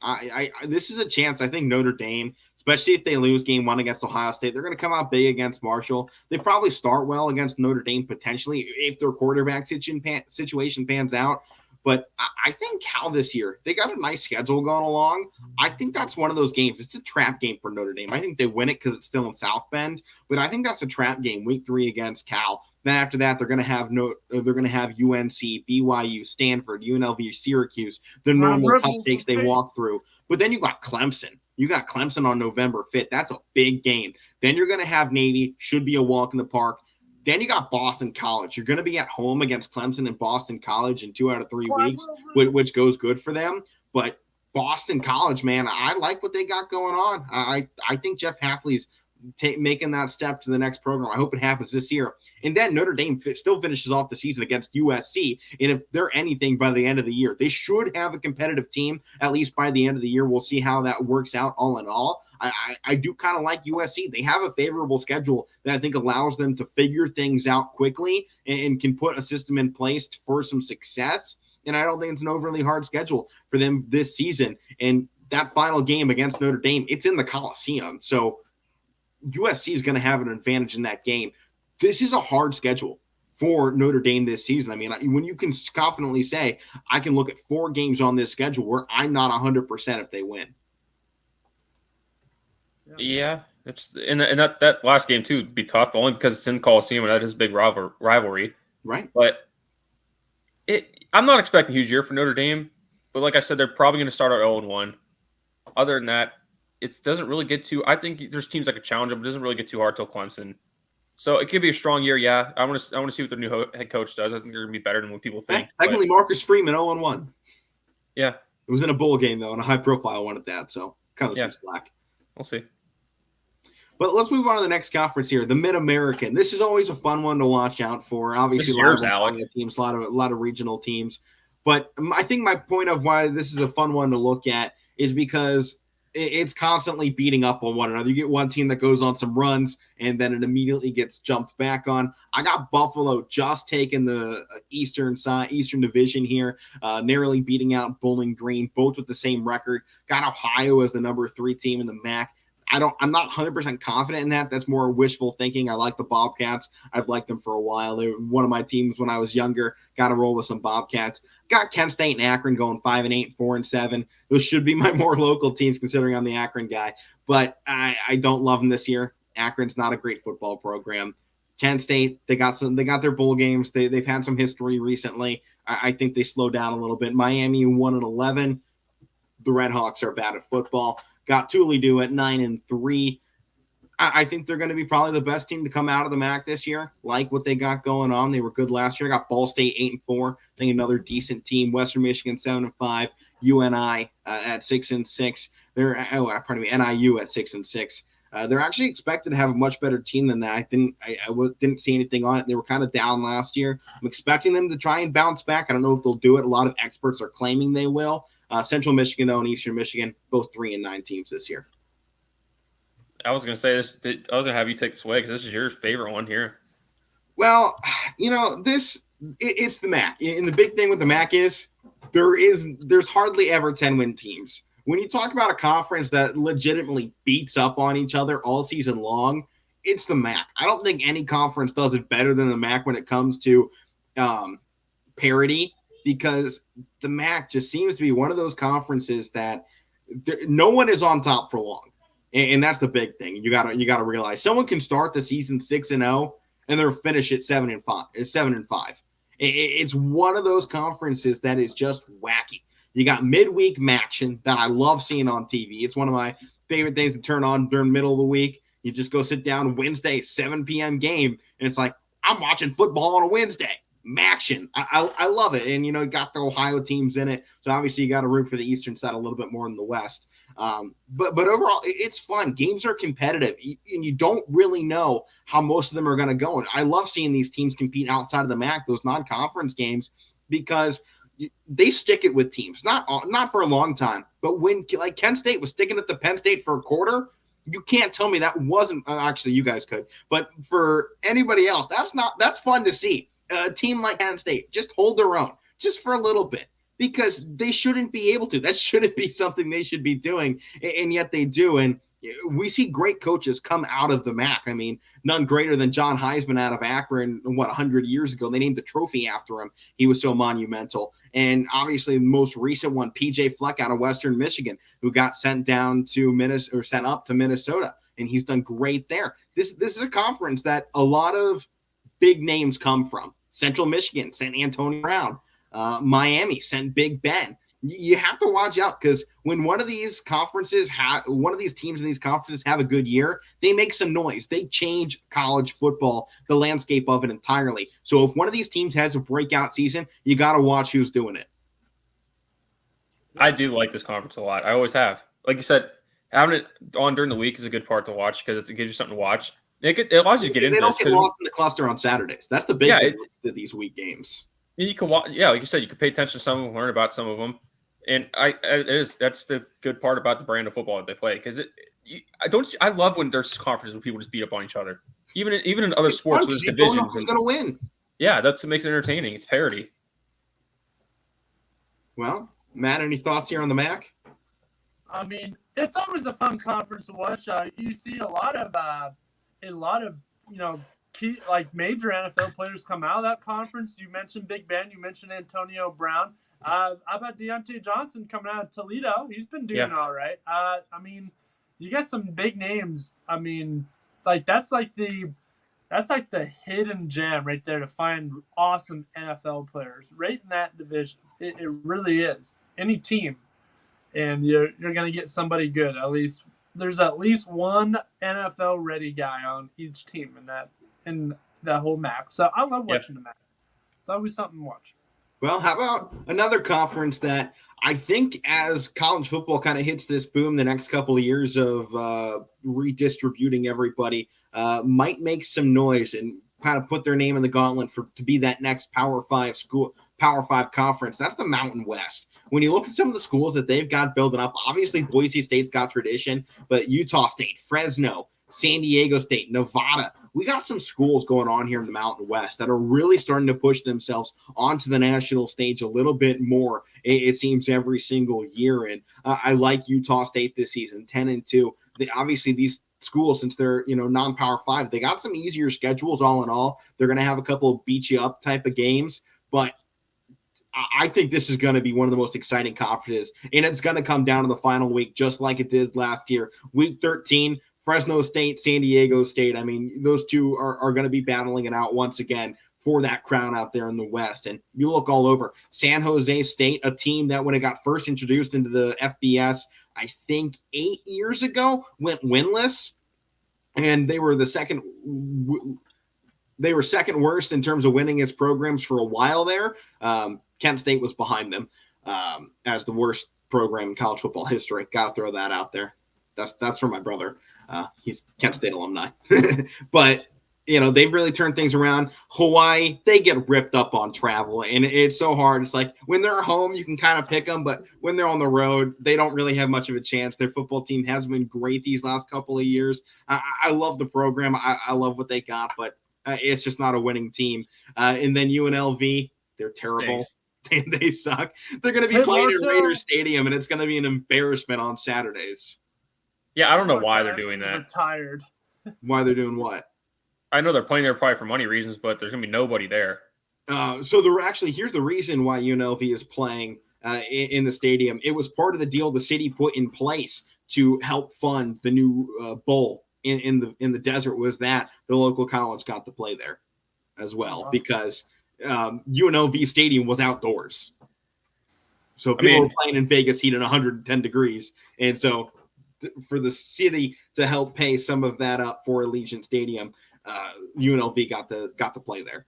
This is a chance. I think Notre Dame, especially if they lose game 1 against Ohio State, they're going to come out big against Marshall. They probably start well against Notre Dame potentially if their quarterback situation pans out. But I think Cal this year, they got a nice schedule going along. I think that's one of those games. It's a trap game for Notre Dame. I think they win it because it's still in South Bend. But I think that's a trap game, week 3 against Cal. Then after that, they're going to have UNC, BYU, Stanford, UNLV, Syracuse, the normal cupcakes they walk through. But then you got Clemson. You got Clemson on November 5th. That's a big game. Then you're going to have Navy. Should be a walk in the park. Then you got Boston College. You're going to be at home against Clemson and Boston College in 2 out of 3 weeks, which goes good for them. But Boston College, man, I like what they got going on. I think Jeff Hafley's making that step to the next program. I hope it happens this year. And then Notre Dame still finishes off the season against USC. And if they're anything by the end of the year, they should have a competitive team, at least by the end of the year. We'll see how that works out all in all. I do kind of like USC. They have a favorable schedule that I think allows them to figure things out quickly and can put a system in place for some success. And I don't think it's an overly hard schedule for them this season. And that final game against Notre Dame, it's in the Coliseum. So USC is going to have an advantage in that game. This is a hard schedule for Notre Dame this season. I mean, when you can confidently say, I can look at 4 games on this schedule where I'm not 100% if they win. Yeah, it's and that last game too would be tough only because it's in Coliseum and that is a big rivalry. Right. But I'm not expecting a huge year for Notre Dame. But like I said, they're probably going to start out 0-1. Other than that, it doesn't really get too. I think there's teams that could challenge them, but it doesn't really get too hard till Clemson. So it could be a strong year. Yeah, I want to see what their new head coach does. I think they're going to be better than what people think. Technically, Marcus Freeman 0-1. Yeah, it was in a bowl game though, and a high-profile one at that. So kind of some slack. We'll see. But let's move on to the next conference here, the Mid-American. This is always a fun one to watch out for. Obviously, a lot of regional teams. But I think my point of why this is a fun one to look at is because it's constantly beating up on one another. You get one team that goes on some runs, and then it immediately gets jumped back on. I got Buffalo just taking the Eastern Division here, narrowly beating out Bowling Green, both with the same record. Got Ohio as the number 3 team in the MAC. I'm not 100% confident in that. That's more wishful thinking. I like the Bobcats. I've liked them for a while. They were one of my teams when I was younger. Got to roll with some Bobcats. Got Kent State and Akron going 5-8, 4-7. Those should be my more local teams considering I'm the Akron guy. But I don't love them this year. Akron's not a great football program. Kent State, they got their bowl games. They've had some history recently. I think they slowed down a little bit. Miami 1-11. The Redhawks are bad at football. Got Toledo at 9-3. I think they're going to be probably the best team to come out of the MAC this year. Like what they got going on. They were good last year. Got Ball State 8-4. I think another decent team. Western Michigan 7-5. UNI at 6-6. NIU at 6-6. They're actually expected to have a much better team than that. I didn't see anything on it. They were kind of down last year. I'm expecting them to try and bounce back. I don't know if they'll do it. A lot of experts are claiming they will. Central Michigan, though, and Eastern Michigan, both 3-9 teams this year. I was going to say this. I was going to have you take this away because this is your favorite one here. Well, it's the MAC. And the big thing with the MAC is there's hardly ever 10-win teams. When you talk about a conference that legitimately beats up on each other all season long, it's the MAC. I don't think any conference does it better than the MAC when it comes to parity, because the MAC just seems to be one of those conferences that no one is on top for long. And that's the big thing. You gotta realize someone can start the season 6-0 and they'll finish at 7-5. It's one of those conferences that is just wacky. You got midweek action that I love seeing on TV. It's one of my favorite things to turn on during middle of the week. You just go sit down Wednesday, 7 p.m. game, and it's like, I'm watching football on a Wednesday. Action. I love it. And, you got the Ohio teams in it. So obviously you got to root for the Eastern side a little bit more than the West. But overall, it's fun. Games are competitive, and you don't really know how most of them are going to go. And I love seeing these teams compete outside of the MAC, those non-conference games, because they stick it with teams. Not for a long time, but when like Kent State was sticking it to Penn State for a quarter, you can't tell me that wasn't actually you guys could. But for anybody else, that's fun to see. A team like Penn State just hold their own just for a little bit, because they shouldn't be able to. That shouldn't be something they should be doing, and yet they do. And we see great coaches come out of the MAC. I mean, none greater than John Heisman out of Akron, 100 years ago. They named the trophy after him. He was so monumental. And obviously the most recent one, PJ Fleck out of Western Michigan, who got sent up to Minnesota, and he's done great there. This is a conference that a lot of big names come from. Central Michigan sent Antonio Brown. Miami sent Big Ben. You have to watch out, because when one of these teams in these conferences have a good year, they make some noise. They change college football, the landscape of it entirely. So if one of these teams has a breakout season, you got to watch who's doing it. I do like this conference a lot. I always have. Like you said, having it on during the week is a good part to watch, because it gives you something to watch. It allows you to get into this. They don't get lost in the cluster on Saturdays. That's the big thing with these week games. You can watch, like you said, you can pay attention to some of them, learn about some of them, and that's the good part about the brand of football that they play. Because I love when there's conferences where people just beat up on each other, even in other sports with divisions. Who's going to win? Yeah, that's what makes it entertaining. It's parity. Well, Matt, any thoughts here on the MAC? I mean, it's always a fun conference to watch. You see a lot of key, like major NFL players come out of that conference. You mentioned Big Ben. You mentioned Antonio Brown. How about Deontay Johnson coming out of Toledo? He's been doing all right. I mean, you got some big names. I mean, like that's like the hidden gem right there to find awesome NFL players right in that division. It really is. Any team, and you're going to get somebody good. At least there's at least one NFL ready guy on each team in that whole MAC. So I love watching the MAC. It's always something to watch. Well, how about another conference that I think, as college football kind of hits this boom the next couple of years of redistributing everybody, might make some noise and kind of put their name in the gauntlet to be that next Power 5 conference. That's the Mountain West. When you look at some of the schools that they've got building up, obviously Boise State's got tradition, but Utah State, Fresno, San Diego State, Nevada, we got some schools going on here in the Mountain West that are really starting to push themselves onto the national stage a little bit more, it seems, every single year. And I like Utah State this season, 10-2. Obviously, these schools, since they're non-Power 5, they got some easier schedules. All in all, they're going to have a couple of beat you up type of games, but I think this is going to be one of the most exciting conferences, and it's going to come down to the final week, just like it did last year. Week 13, Fresno State, San Diego State. I mean, those two are going to be battling it out once again for that crown out there in the West. And you look all over. San Jose State, a team that when it got first introduced into the FBS, I think 8 years ago, went winless, and they were second worst in terms of winningest programs for a while there. Kent State was behind them as the worst program in college football history. Got to throw that out there. That's for my brother. He's Kent State alumni. But, they've really turned things around. Hawaii, they get ripped up on travel, and it's so hard. It's like when they're home, you can kind of pick them, but when they're on the road, they don't really have much of a chance. Their football team hasn't been great these last couple of years. I love the program. I love what they got, but it's just not a winning team. And then UNLV, they're terrible. They suck. They're going to be playing at Raiders Stadium, and it's going to be an embarrassment on Saturdays. Yeah, I don't know why they're doing that. Retired. Why they're doing what? I know they're playing there probably for money reasons, but there's going to be nobody there. So here's the reason why UNLV is playing in the stadium. It was part of the deal the city put in place to help fund the new bowl in the desert, was that the local college got to play there as well, because UNLV Stadium was outdoors. So people were playing in Vegas heat at 110 degrees. And so for the city to help pay some of that up for Allegiant Stadium, UNLV got to play there.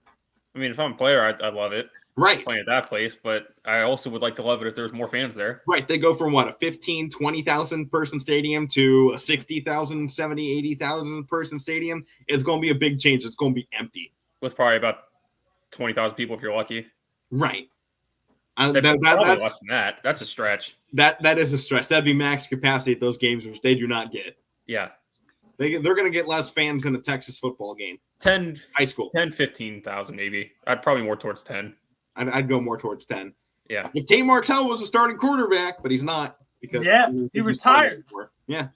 I mean, if I'm a player, I'd love it. Right. Playing at that place, but I also would like to love it if there was more fans there. Right. They go from a 15, 20,000 person stadium to a 60,000, 70, 80,000 person stadium. It's going to be a big change. It's going to be empty. With probably about 20,000 people if you're lucky. Right. That's less than that. That's a stretch. That is a stretch. That'd be max capacity at those games, which they do not get. Yeah. They're going to get less fans than a Texas football game. 10 high school. 10, 15,000 maybe. I'd probably more towards 10. I'd go more towards 10. Yeah. If Tate Martell was a starting quarterback, but he's not, because he retired. Yeah.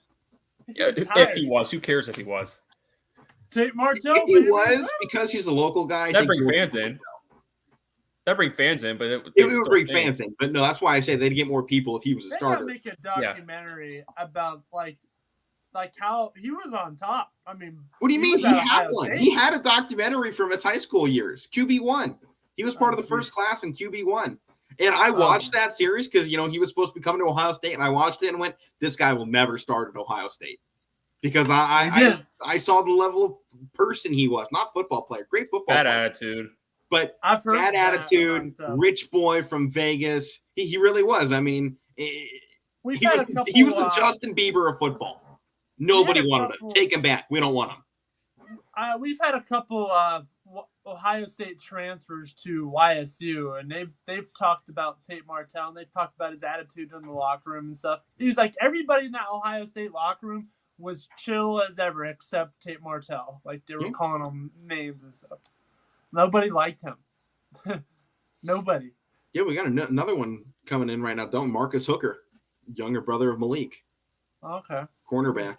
If he was, who cares if he was? Tate Martell. If he was, because he's a local guy. That brings fans in. But it would bring fans in. But no, that's why I say they'd get more people if he was a starter. They gotta make a documentary about like how he was on top. I mean, what do you mean? He had one. He had a documentary from his high school years. QB1. He was part of the first class in QB1. And I watched that series because, he was supposed to be coming to Ohio State, and I watched it and went, this guy will never start at Ohio State. Because I saw the level of person he was. Not football player. Great football player. Attitude. But that attitude, rich boy from Vegas, he really was. I mean, he was the Justin Bieber of football. Nobody wanted him. Take him back. We don't want him. We've had a couple Ohio State transfers to YSU, and they've talked about Tate Martell, and they've talked about his attitude in the locker room and stuff. He was like, everybody in that Ohio State locker room was chill as ever except Tate Martell. Like, they were calling him names and stuff. Nobody liked him. Nobody. Yeah, we got another one coming in right now. Marcus Hooker, younger brother of Malik. Okay. Cornerback.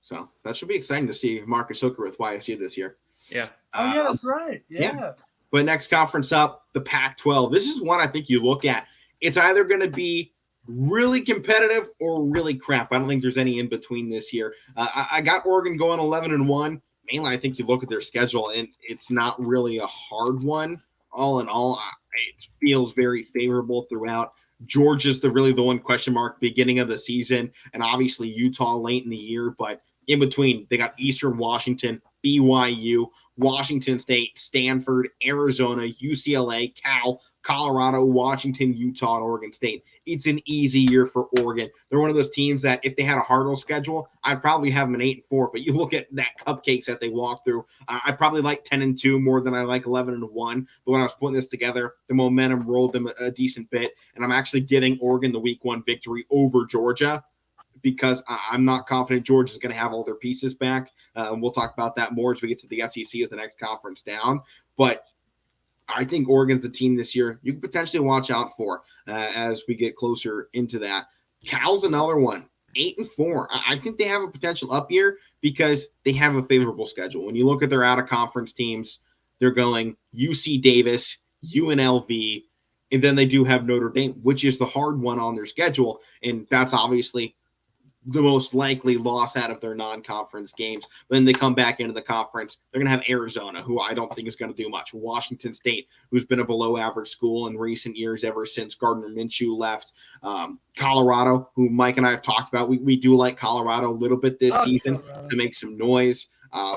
So that should be exciting to see Marcus Hooker with YSU this year. Yeah. Oh, yeah, that's right. Yeah. But next conference up, the Pac-12. This is one I think you look at. It's either going to be really competitive or really crap. I don't think there's any in between this year. I got Oregon going 11-1. Mainly, I think you look at their schedule, and it's not really a hard one. All in all, it feels very favorable throughout. Georgia's the one question mark beginning of the season, and obviously Utah late in the year. But in between, they got Eastern Washington, BYU, Washington State, Stanford, Arizona, UCLA, Cal, Colorado, Washington, Utah, and Oregon State. It's an easy year for Oregon. They're one of those teams that if they had a harder schedule, I'd probably have them an 8-4. But you look at that cupcakes that they walk through, I probably like 10-2 more than I like 11-1. But when I was putting this together, the momentum rolled them a decent bit, and I'm actually getting Oregon the week 1 victory over Georgia, because I'm not confident Georgia's going to have all their pieces back. We'll talk about that more as we get to the SEC as the next conference down. But I think Oregon's a team this year you can potentially watch out for as we get closer into that. Cal's another one, 8-4. I think they have a potential up year because they have a favorable schedule. When you look at their out-of-conference teams, they're going UC Davis, UNLV, and then they do have Notre Dame, which is the hard one on their schedule, and that's obviously the most likely loss out of their non-conference games. Then they come back into the conference. They're going to have Arizona, who I don't think is going to do much. Washington State, who's been a below-average school in recent years ever since Gardner Minshew left. Colorado, who Mike and I have talked about. We do like Colorado a little bit this season to make some noise.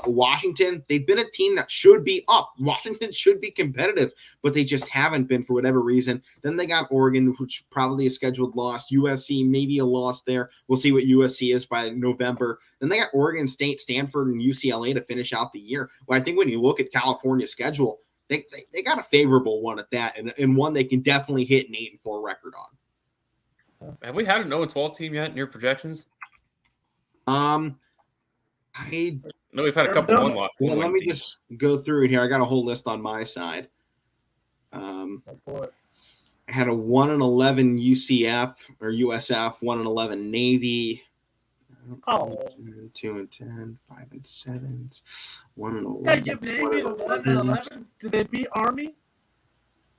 Washington, they've been a team that should be up. Washington should be competitive, but they just haven't been for whatever reason. Then they got Oregon, which probably a scheduled loss. USC, maybe a loss there. We'll see what USC is by November. Then they got Oregon State, Stanford, and UCLA to finish out the year. But I think when you look at California's schedule, they got a favorable one at that, and one they can definitely hit an 8-4 record on. Have we had an 0-12 team yet in your projections? No, we've had a couple one loss. Well, let me just go through it here. I got a whole list on my side. I had a 1-11 UCF or USF, 1-11 Navy. 2-10, 5-7, 1-11. Yeah, give Navy a 1-11. Did they beat Army?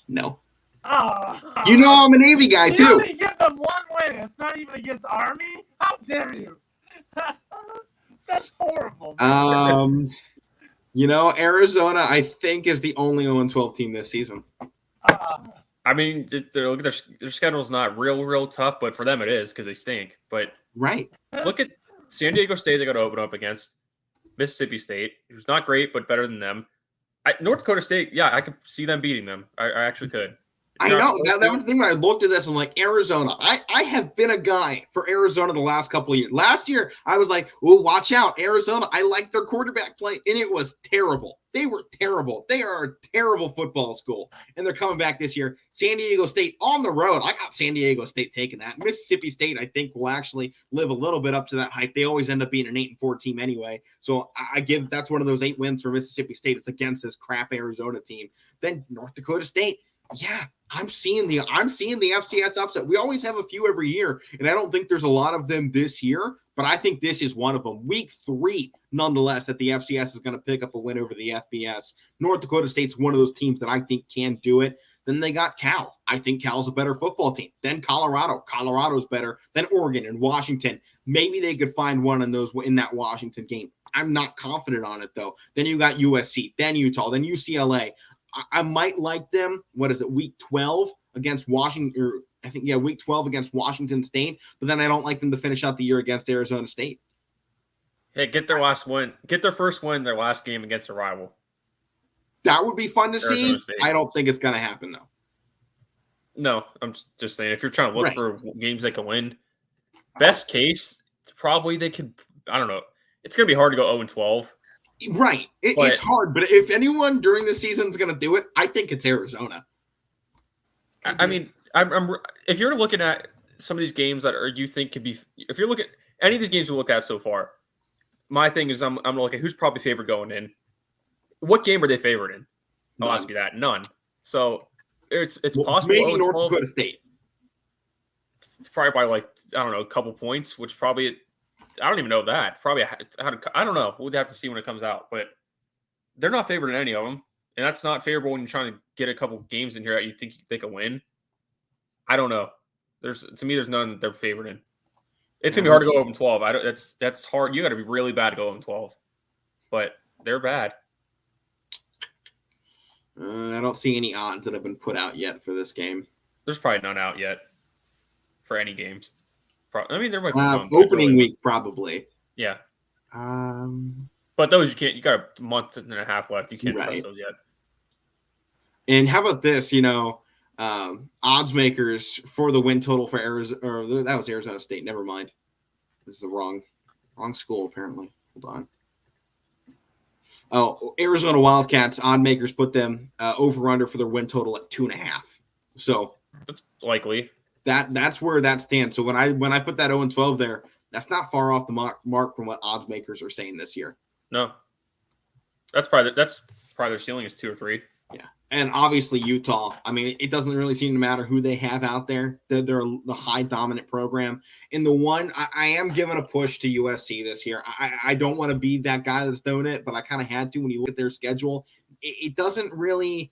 No. Oh, you know I'm a Navy guy you too. only give them one win. It's not even against Army. How dare you? That's horrible. Arizona, I think, is the only 0-12 team this season. I mean, their schedule's not real tough, but for them it is because they stink. But right, look at San Diego State. They got to open up against Mississippi State, who's not great but better than them. North Dakota State, yeah, I could see them beating them. I actually could. I know. That was the thing when I looked at this. I'm like, Arizona. I have been a guy for Arizona the last couple of years. Last year, I was like, well, watch out. Arizona, I like their quarterback play, and it was terrible. They were terrible. They are a terrible football school, and they're coming back this year. San Diego State on the road. I got San Diego State taking that. Mississippi State, I think, will actually live a little bit up to that hype. They always end up being an 8-4 team anyway. So that's one of those 8 wins for Mississippi State. It's against this crap Arizona team. Then North Dakota State. Yeah, I'm seeing the FCS upset. We always have a few every year, and I don't think there's a lot of them this year, but I think this is one of them. Week 3, nonetheless, that the FCS is going to pick up a win over the FBS. North Dakota State's one of those teams that I think can do it. Then they got Cal. I think Cal's a better football team. Then Colorado. Colorado's better. Then Oregon and Washington. Maybe they could find one in that Washington game. I'm not confident on it, though. Then you got USC, then Utah, then UCLA. I might like them. What is it? Week 12 against Washington, or I think, week 12 against Washington State. But then I don't like them to finish out the year against Arizona State. Hey, get their last win. Get their first win, their last game against a rival. That would be fun to Arizona see. State. I don't think it's going to happen, though. No, I'm just saying, if you're trying to look for games they can win, best case, probably they could, I don't know. It's going to be hard to go 0-12. Right. It's hard, but if anyone during the season is going to do it, I think it's Arizona. I mean, if you're looking at some of these games you think could be, if you're looking at any of these games we look at so far, my thing is I'm looking at who's probably favored going in. What game are they favored in? I'll ask you that. None. So it's possible. Maybe North Dakota State. It's probably by a couple points, which probably. I don't even know that. Probably, I don't know. We'll have to see when it comes out. But they're not favored in any of them. And that's not favorable when you're trying to get a couple games in here that you think they can win. I don't know. To me, there's none they're favored in. It's going to be hard to go 0-12. That's hard. You got to be really bad to go 0-12. But they're bad. I don't see any odds that have been put out yet for this game. There's probably none out yet for any games. I mean, there might be some. Opening week, probably. Yeah. But those you can't. You got a month and a half left. You can't trust those yet. And how about this? Odds makers for the win total for Arizona. Or that was Arizona State. Never mind. This is the wrong school apparently. Hold on. Oh, Arizona Wildcats odd makers put them over under for their win total at 2.5. So that's likely. That's where that stands. So when I put that 0-12 there, that's not far off the mark from what odds makers are saying this year. No, that's probably their ceiling is 2 or 3. Yeah, and obviously Utah. I mean, it doesn't really seem to matter who they have out there. They're the high dominant program. In the one, I am giving a push to USC this year. I don't want to be that guy that's doing it, but I kind of had to when you look at their schedule. It doesn't really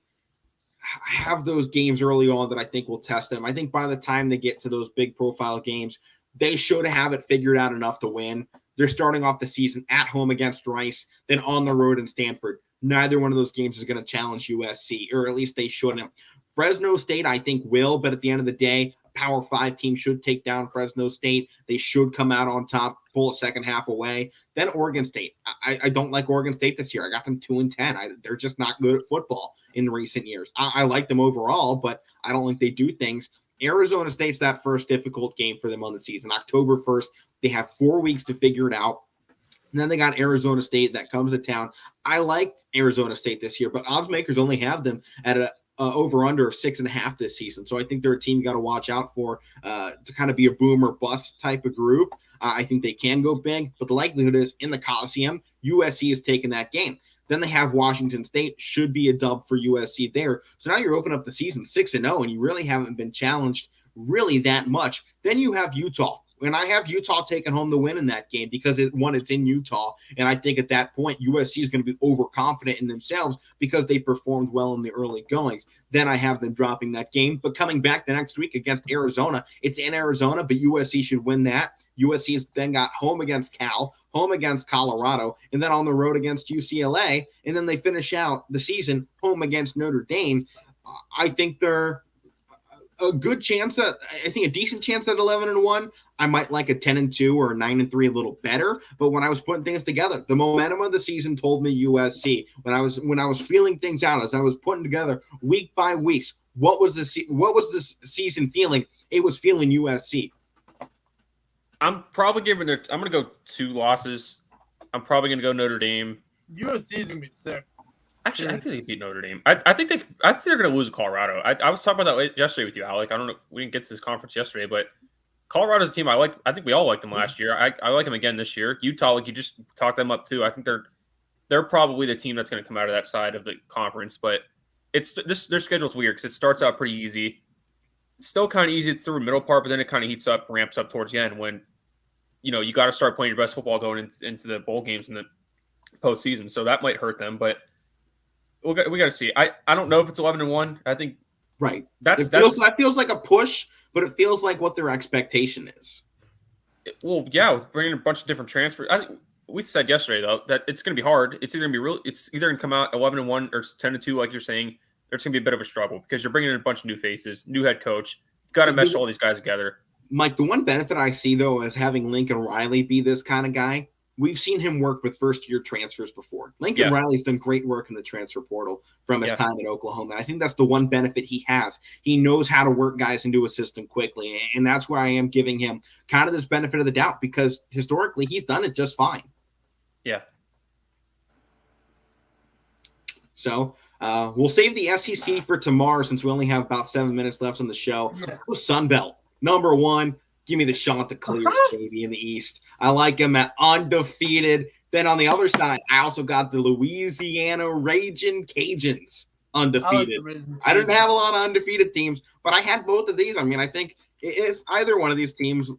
have those games early on that I think will test them. I think by the time they get to those big profile games, they should have it figured out enough to win. They're starting off the season at home against Rice, then on the road in Stanford. Neither one of those games is going to challenge USC, or at least they shouldn't. Fresno State, I think, will, but at the end of the day, Power 5 team should take down Fresno State. They should come out on top. pull a second half away. Then Oregon State. I don't like Oregon State this year. I got them 2-10. They're just not good at football in recent years. I like them overall, but I don't think they do things. Arizona State's that first difficult game for them on the season. October 1st, they have 4 weeks to figure it out. And then they got Arizona State that comes to town. I like Arizona State this year, but odds makers only have them at a over-under of 6.5 this season. So I think they're a team you got to watch out for to kind of be a boom or bust type of group. I think they can go big, but the likelihood is in the Coliseum, USC is taking that game. Then they have Washington State, should be a dub for USC there. So now you're opening up the season 6-0, and you really haven't been challenged really that much. Then you have Utah. And I have Utah taking home the win in that game because, it's in Utah. And I think at that point, USC is going to be overconfident in themselves because they performed well in the early goings. Then I have them dropping that game. But coming back the next week against Arizona, it's in Arizona, but USC should win that. USC has then got home against Cal, home against Colorado, and then on the road against UCLA. And then they finish out the season home against Notre Dame. I think they're a good chance a decent chance at 11-1. I might like a 10-2 or a 9-3 a little better. But when I was putting things together, the momentum of the season told me USC. When I was feeling things out, as I was putting together week by week, what was this season feeling? It was feeling USC. I'm probably I'm going to go 2 losses. I'm probably going to go Notre Dame. USC is going to be sick. Actually, I think they beat Notre Dame. I think they're going to lose Colorado. I was talking about that yesterday with you, Alec. I don't know. We didn't get to this conference yesterday, but Colorado's a team I like. I think we all liked them last year. I like them again this year. Utah, like you just talked them up too. I think they're probably the team that's going to come out of that side of the conference. But their schedule's weird because it starts out pretty easy. It's still kind of easy through the middle part, but then it kind of heats up, ramps up towards the end when you got to start playing your best football going into the bowl games in the postseason. So that might hurt them, but we got to see. I don't know if it's 11-1. I think that feels like a push, but it feels like what their expectation is. Well, yeah, with bringing a bunch of different transfers. I think we said yesterday though that it's going to be hard. It's either going to come out 11-1 or 10-2, like you're saying. There's going to be a bit of a struggle because you're bringing in a bunch of new faces, new head coach. Got to mesh all these guys together. Mike, the one benefit I see though is having Lincoln Riley be this kind of guy. We've seen him work with first-year transfers before. Lincoln Riley's done great work in the transfer portal from his time at Oklahoma. And I think that's the one benefit he has. He knows how to work guys into a system quickly. And that's why I am giving him kind of this benefit of the doubt because historically he's done it just fine. Yeah. So we'll save the SEC for tomorrow since we only have about 7 minutes left on the show. Sun Belt, number 1. Give me the Chanticleers, baby, in the East. I like them at undefeated. Then on the other side, I also got the Louisiana Raging Cajuns undefeated. I didn't have a lot of undefeated teams, but I had both of these. I mean, I think if either one of these teams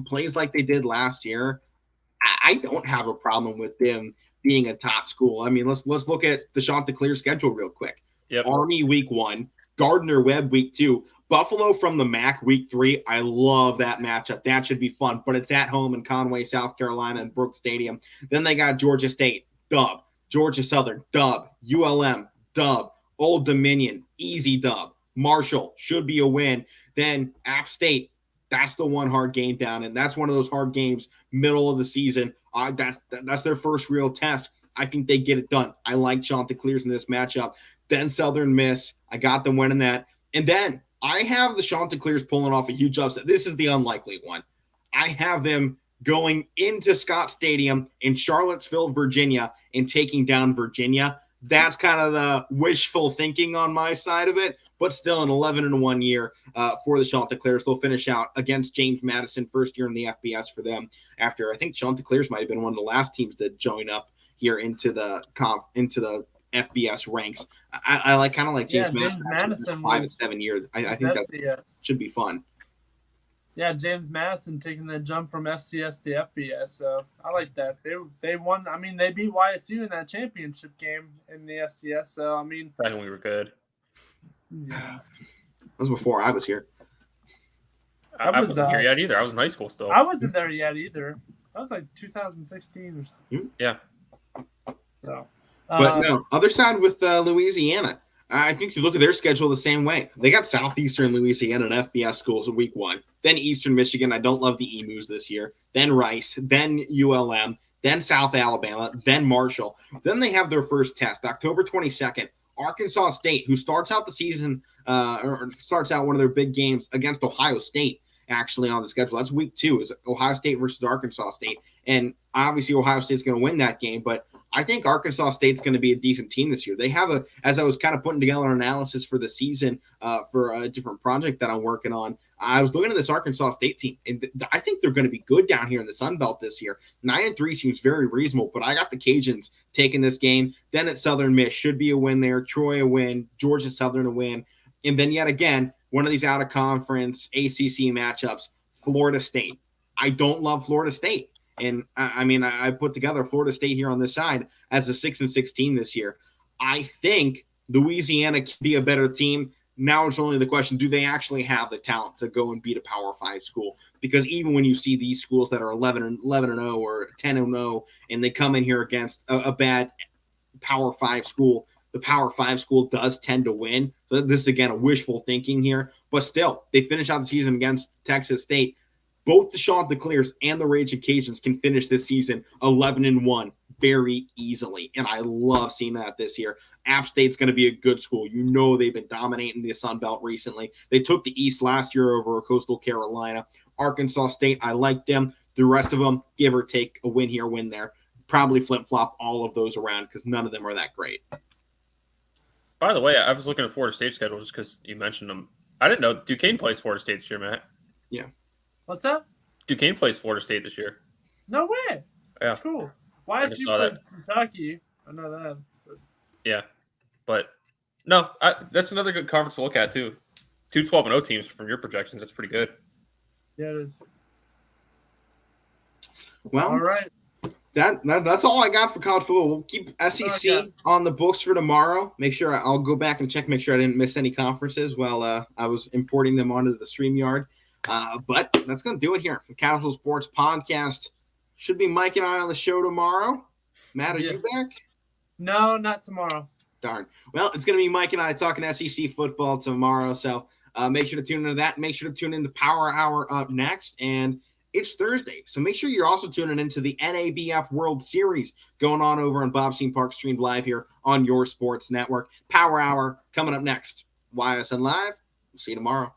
plays like they did last year, I don't have a problem with them being a top school. I mean, let's look at the Chanticleer schedule real quick. Yep. Army week 1, Gardner-Webb week 2, Buffalo from the MAC week 3. I love that matchup. That should be fun, but it's at home in Conway, South Carolina, and Brooks Stadium. Then they got Georgia State, dub. Georgia Southern, dub. ULM, dub. Old Dominion, easy dub. Marshall, should be a win. Then App State, that's the one hard game down, and that's one of those hard games middle of the season. That's their first real test. I think they get it done. I like Chanticleers in this matchup. Then Southern Miss, I got them winning that. And then I have the Chanticleers pulling off a huge upset. This is the unlikely one. I have them going into Scott Stadium in Charlottesville, Virginia, and taking down Virginia. That's kind of the wishful thinking on my side of it, but still an 11-1 year for the Chanticleers. They'll finish out against James Madison, first year in the FBS for them. After I think Chanticleers might have been one of the last teams to join up here into the FBS ranks. I like kind of like James Madison 5 and 7 years. I think that should be fun. Yeah, James Madison taking the jump from FCS to FBS, so I like that. They won. I mean, they beat YSU in that championship game in the FCS. So I mean, back when we were good. Yeah, that was before I was here. I wasn't here yet either. I was in high school still. I wasn't there yet either. That was like 2016 or something. Yeah. So, but no, other side with Louisiana. I think you look at their schedule the same way. They got Southeastern Louisiana and FBS schools in week 1. then Eastern Michigan. I don't love the Emus this year. Then Rice, then ULM, then South Alabama, then Marshall. Then they have their first test, October 22nd. Arkansas State, who starts out the season or starts out one of their big games against Ohio State, actually on the schedule. That's week 2 is Ohio State versus Arkansas State. And obviously Ohio State's going to win that game, but I think Arkansas State's going to be a decent team this year. They have as I was kind of putting together an analysis for the season for a different project that I'm working on, I was looking at this Arkansas State team, and I think they're going to be good down here in the Sun Belt this year. 9-3 seems very reasonable, but I got the Cajuns taking this game. Then at Southern Miss should be a win there. Troy a win. Georgia Southern a win. And then yet again, one of these out-of-conference ACC matchups, Florida State. I don't love Florida State. And I put together Florida State here on this side as a 6-6 team this year. I think Louisiana can be a better team. Now it's only the question, do they actually have the talent to go and beat a Power 5 school? Because even when you see these schools that are 11-0 or 10-0, and they come in here against a bad Power 5 school, the Power 5 school does tend to win. So this is, again, a wishful thinking here. But still, they finish out the season against Texas State. Both the Chanticleers and the Raging Cajuns can finish this season 11-1 very easily, and I love seeing that this year. App State's going to be a good school. You know they've been dominating the Sun Belt recently. They took the East last year over Coastal Carolina. Arkansas State, I like them. The rest of them, give or take, a win here, win there. Probably flip-flop all of those around because none of them are that great. By the way, I was looking at Florida State schedule just because you mentioned them. I didn't know Duquesne plays Florida State this year, Matt. Yeah. What's that? Duquesne plays Florida State this year. No way. Yeah. That's cool. YSN played Kentucky. I know that. But... Yeah. But, no, that's another good conference to look at, too. 2 12-0 teams from your projections. That's pretty good. Yeah, it is. Well, all right. That's all I got for college football. We'll keep SEC on the books for tomorrow. Make sure I'll go back and check, make sure I didn't miss any conferences while I was importing them onto the StreamYard. But that's going to do it here for Casual Sports Podcast. Should be Mike and I on the show tomorrow. Matt, are you back? No, not tomorrow. Darn. Well, it's going to be Mike and I talking SEC football tomorrow. So make sure to tune into that. Make sure to tune in the Power Hour up next. And it's Thursday. So make sure you're also tuning into the NABF World Series going on over on Bob Scene Park, streamed live here on your sports network. Power Hour coming up next. YSN Live. We'll see you tomorrow.